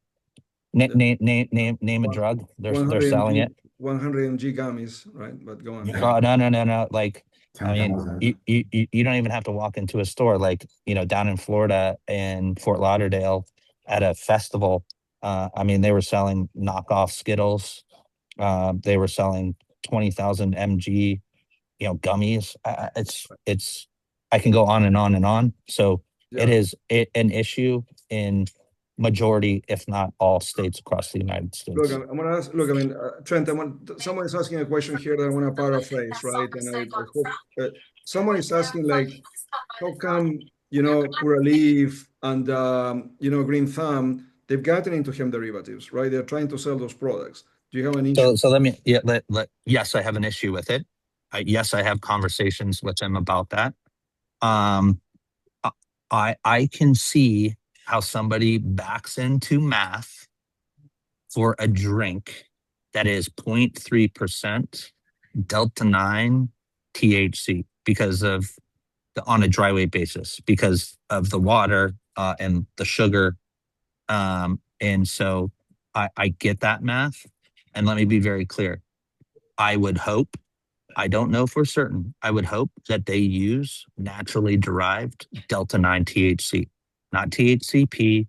Name a drug. They're selling it. 100 mg gummies, right? But go on. No. Like, I mean, you don't even have to walk into a store. Like, down in Florida and Fort Lauderdale at a festival. I mean, they were selling knockoff Skittles. They were selling 20,000 mg, gummies. It's. I can go on and on and on. So Yeah. it is an issue in majority, if not all, states across the United States. Look, I'm going to ask. Look, I mean, Trent, someone is asking a question here that I want to paraphrase, right? And I hope someone is asking, like, how come Curaleaf and Green Thumb, they've gotten into hemp derivatives, right? They're trying to sell those products. Do you have an issue? So let me, yes, I have an issue with it. Yes, I have conversations with them about that. I can see how somebody backs into math for a drink that is 0.3% Delta 9 THC because of on a dry weight basis, because of the water and the sugar. And so I get that math. And let me be very clear. I would hope, I don't know for certain, I would hope that they use naturally derived Delta 9 THC, not THCP,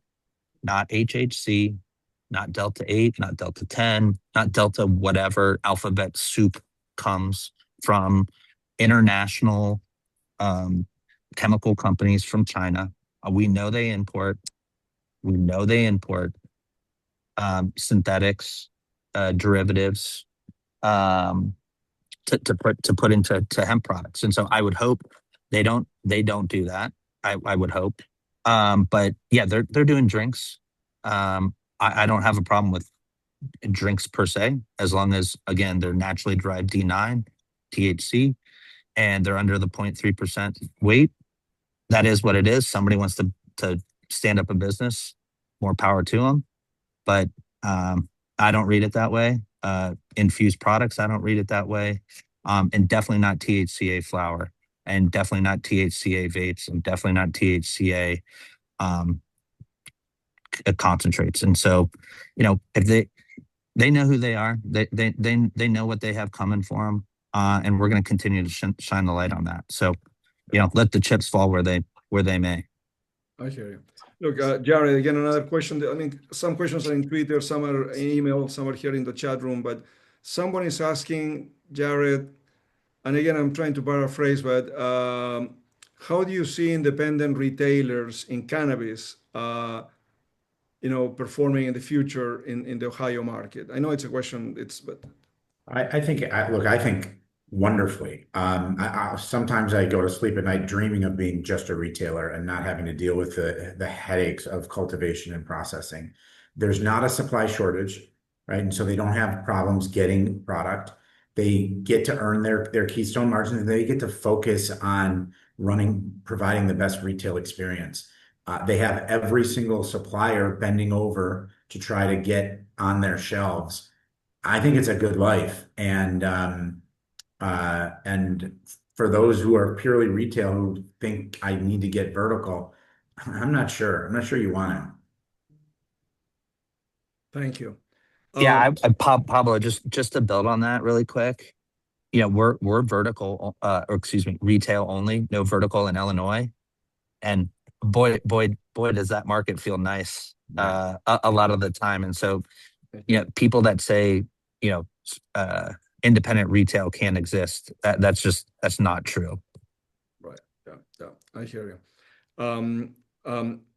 not HHC, not Delta 8, not Delta 10, not Delta whatever alphabet soup comes from international chemical companies from China. We know they import synthetics, derivatives, to put into hemp products. And so I would hope they don't do that. I would hope. But yeah, they're doing drinks. I don't have a problem with drinks per se, as long as, again, they're naturally derived D9 THC and they're under the 0.3% weight. That is what it is. Somebody wants to stand up a business more power to them. But I don't read it that way. Infused products, I don't read it that way. And definitely not THCA flower, and definitely not THCA vapes, and definitely not THCA concentrates. And so, if they know who they are, they know what they have coming for them, and we're going to continue to shine the light on that. So, let the chips fall where they may. I hear you. Look, Jared, again, another question. I mean, some questions are in Twitter, some are in email, some are here in the chat room, but someone is asking, Jared, and again, I'm trying to paraphrase, but how do you see independent retailers in cannabis, performing in the future in the Ohio market? I know it's a question, but I think wonderfully. Sometimes I go to sleep at night dreaming of being just a retailer and not having to deal with the headaches of cultivation and processing. There's not a supply shortage, right? And so they don't have problems getting product. They get to earn their keystone margins, and they get to focus on providing the best retail experience. They have every single supplier bending over to try to get on their shelves. I think it's a good life. And for those who are purely retail who think I need to get vertical, I'm not sure. I'm not sure you want to. thank you. Yeah, Pablo, just to build on that really quick. We're vertical, or excuse me, retail only, no vertical in Illinois. And boy, does that market feel nice a lot of the time. And so, people that say, independent retail can't exist, that's not true. Right. Yeah, I hear you.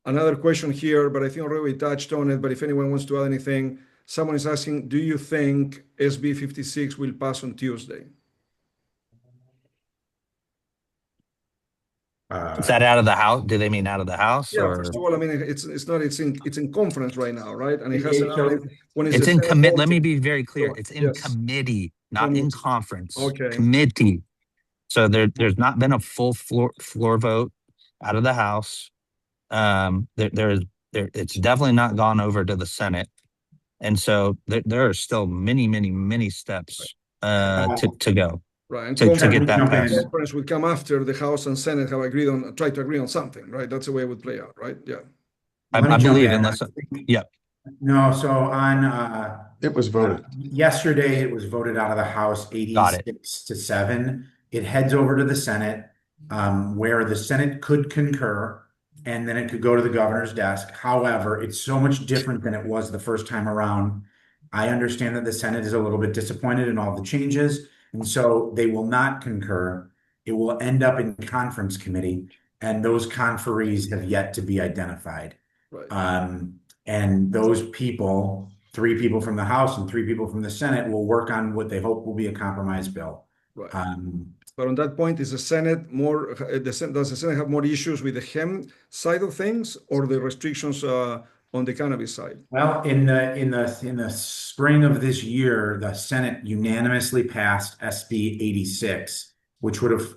Another question here, but I think already we touched on it, but if anyone wants to add anything, someone is asking, do you think SB 56 will pass on Tuesday? Is that out of the house? Do they mean out of the house? Yeah, or first of all, I mean, it's in conference right now, right? And it hasn't. When it's in committee. Let me be very clear. It's in yes. committee, not in conference. Okay. Committee. So there's not been a full floor vote out of the House. It's definitely not gone over to the Senate, and so there are still many steps to go. Right, and to get that passed. Conference will come after the House and Senate have try to agree on something, right? That's the way it would play out, right? Yeah. I believe, unless yeah. No, so on It was voted. Yesterday, it was voted out of the House 86-7. It heads over to the Senate, where the Senate could concur, and then it could go to the governor's desk. However, it's so much different than it was the first time around. I understand that the Senate is a little bit disappointed in all the changes, and so they will not concur. It will end up in conference committee, and those conferees have yet to be identified. Right. And those people, 3 people from the House and 3 people from the Senate, will work on what they hope will be a compromise bill. Right. But on that point, is the Senate does the Senate have more issues with the hemp side of things or the restrictions on the cannabis side? Well, in the spring of this year, the Senate unanimously passed SB 86, which would have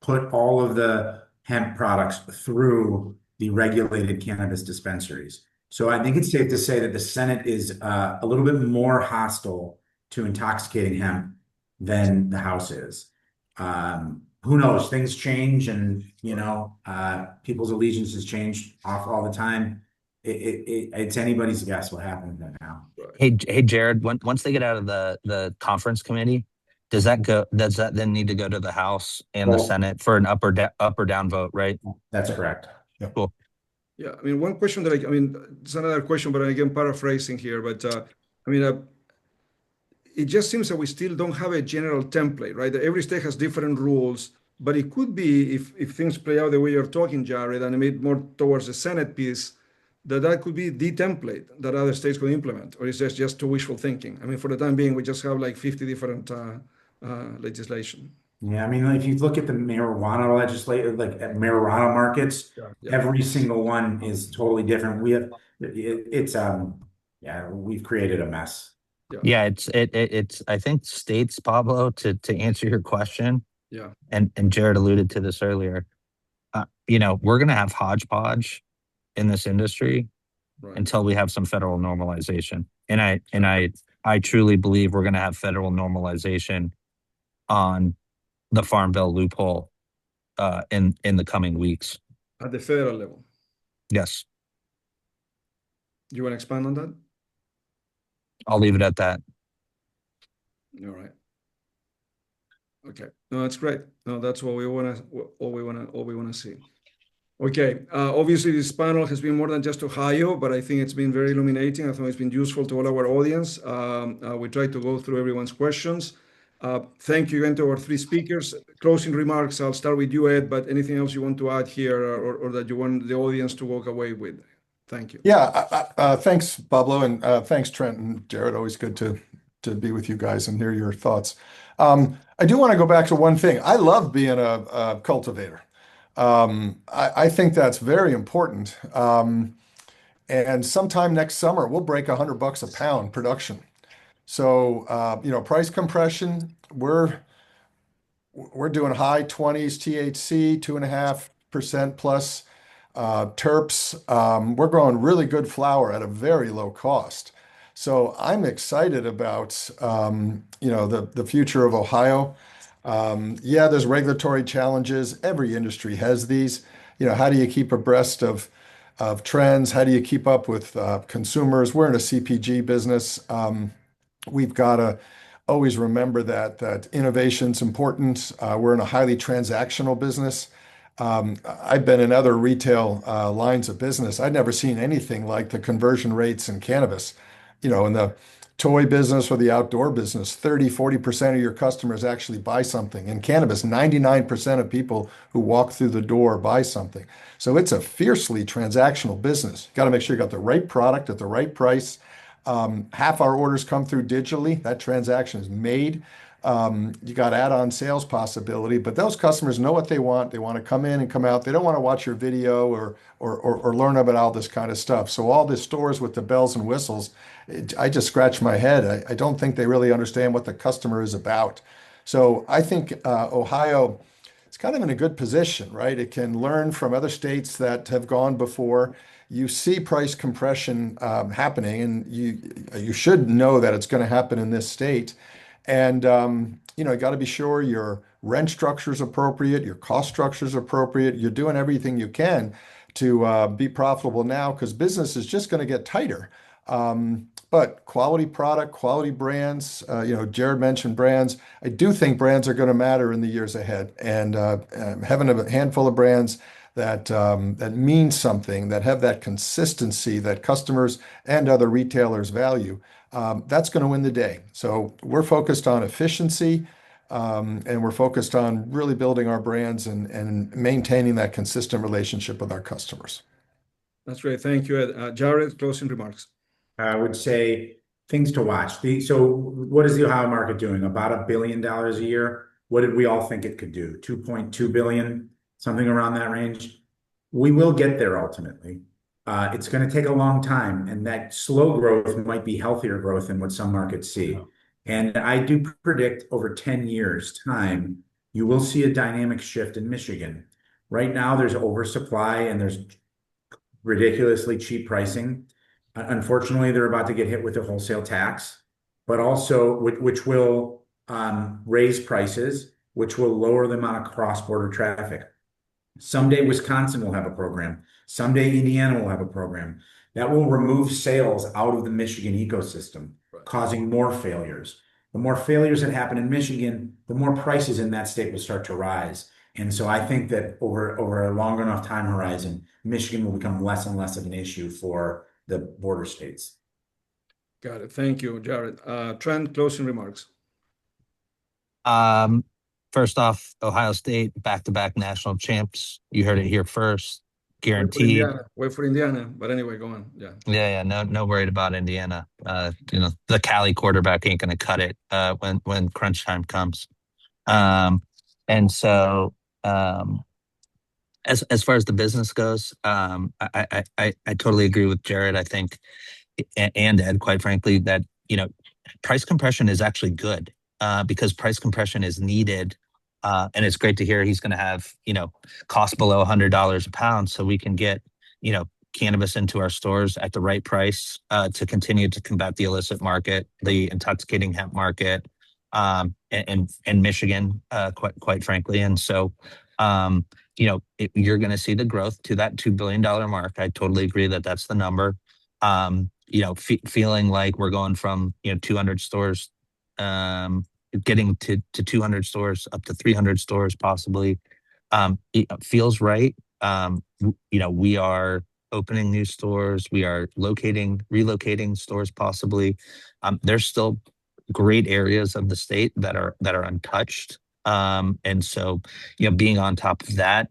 put all of the hemp products through the regulated cannabis dispensaries. So I think it's safe to say that the Senate is a little bit more hostile to intoxicating hemp than the House is. Who knows? Things change, and people's allegiances change all the time. It's anybody's guess what happens now. Hey, Jared. Once they get out of the conference committee, does that then need to go to the House and the Senate for an up or down vote? Right. That's correct. Yeah. Cool. Yeah, I mean, one question it's another question, but again, paraphrasing here, but it just seems that we still don't have a general template, right? That every state has different rules, but it could be if things play out the way you're talking, Jared, and it more towards the Senate piece, that could be the template that other states could implement, or is that just too wishful thinking? I mean, for the time being, we just have like 50 different legislation. Yeah, I mean, if you look at the marijuana legislature, like at marijuana markets, every single one is totally different. We've created a mess. Yeah, it's I think states, Pablo, to answer your question. Yeah. And Jared alluded to this earlier. We're gonna have hodgepodge in this industry, Right. until we have some federal normalization. And I truly believe we're going to have federal normalization on the Farm Bill loophole in the coming weeks. At the federal level. Yes, You want to expand on that? I'll leave it at that. All right. Okay. No, that's great. No, that's what we want to, all we want to see. Okay. Obviously, this panel has been more than just Ohio, but I think it's been very illuminating. I think it's been useful to all our audience. We tried to go through everyone's questions. Thank you again to our three speakers. Closing remarks, I'll start with you, Ed, but anything else you want to add here or that you want the audience to walk away with? Thank you. Yeah, thanks, Pablo, and thanks, Trent and Jared. Always good to be with you guys and hear your thoughts. I do want to go back to one thing. I love being a cultivator. I think that's very important. And sometime next summer, we'll break $100 a pound production. So, price compression, we're doing high 20s THC, 2.5% plus terps. We're growing really good flower at a very low cost. So I'm excited about the future of Ohio. Yeah, there's regulatory challenges. Every industry has these. How do you keep abreast of trends? How do you keep up with consumers? We're in a CPG business. We've got to always remember that innovation's important. We're in a highly transactional business. I've been in other retail lines of business. I'd never seen anything like the conversion rates in cannabis. In the toy business or the outdoor business, 30-40% of your customers actually buy something. In cannabis, 99% of people who walk through the door buy something. So it's a fiercely transactional business. Got to make sure you got the right product at the right price. Half our orders come through digitally. That transaction is made. You got add-on sales possibility, but those customers know what they want. They want to come in and come out. They don't want to watch your video or learn about all this kind of stuff. So all the stores with the bells and whistles, I just scratch my head. I don't think they really understand what the customer is about. So I think Ohio is kind of in a good position, right? It can learn from other states that have gone before. You see price compression happening, and you should know that it's going to happen in this state. And you got to be sure your rent structure is appropriate, your cost structure is appropriate. You're doing everything you can to be profitable now because business is just going to get tighter. But quality product, quality brands, Jared mentioned brands. I do think brands are going to matter in the years ahead. And having a handful of brands that mean something, that have that consistency that customers and other retailers value, that's going to win the day. So we're focused on efficiency, and we're focused on really building our brands and maintaining that consistent relationship with our customers. That's great. Thank you, Ed. Jared, closing remarks. I would say things to watch. So what is the Ohio market doing? About $1 billion a year. What did we all think it could do? 2.2 billion, something around that range. We will get there ultimately. It's going to take a long time, and that slow growth might be healthier growth than what some markets see. And I do predict over 10 years' time, you will see a dynamic shift in Michigan. Right now, there's oversupply and there's ridiculously cheap pricing. Unfortunately, they're about to get hit with a wholesale tax, but also which will raise prices, which will lower the amount of cross-border traffic. Someday, Wisconsin will have a program. Someday, Indiana will have a program that will remove sales out of the Michigan ecosystem, causing more failures. The more failures that happen in Michigan, the more prices in that state will start to rise. And so I think that over a long enough time horizon, Michigan will become less and less of an issue for the border states. Got it. Thank you, Jared. Trent, closing remarks. First off, Ohio State, back-to-back national champs. You heard it here first. Guaranteed. Wait for Indiana. But anyway, go on. Yeah. Yeah. No worried about Indiana. The Cali quarterback ain't going to cut it when crunch time comes. And so as far as the business goes, I totally agree with Jared. I think, and Ed, quite frankly, that price compression is actually good because price compression is needed. And it's great to hear he's going to have, cost below $100 a pound so we can get cannabis into our stores at the right price to continue to combat the illicit market, the intoxicating hemp market, and Michigan, quite frankly. And so, you're going to see the growth to that $2 billion mark. I totally agree that that's the number. Feeling like we're going from 200 stores, getting to 200 stores, up to 300 stores possibly. It feels right. We are opening new stores. We are relocating stores possibly. There's still great areas of the state that are untouched. And so, being on top of that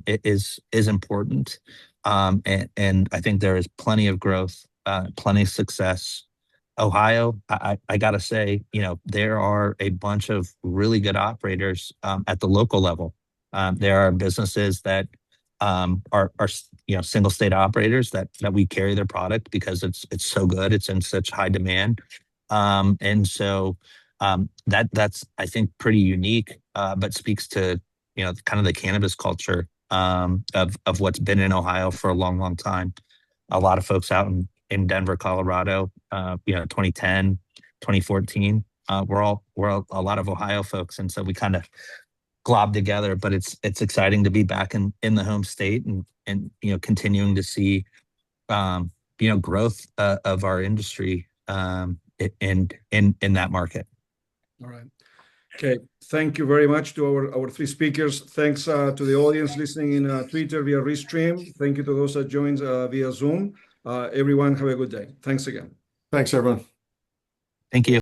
it is important. And I think there is plenty of growth, plenty of success. Ohio, I gotta say, there are a bunch of really good operators at the local level. There are businesses that are single state operators that we carry their product because it's so good, it's in such high demand. And so that's I think pretty unique, but speaks to kind of the cannabis culture of what's been in Ohio for a long time. A lot of folks out in Denver, Colorado, 2010, 2014. We're a lot of Ohio folks, and so we kind of glob together. But it's exciting to be back in the home state and continuing to see growth of our industry in that market. All right. Okay. Thank you very much to our three speakers. Thanks to the audience listening in Twitter via Restream. Thank you to those that joined via Zoom. Everyone, have a good day. Thanks again. Thanks, everyone. Thank you.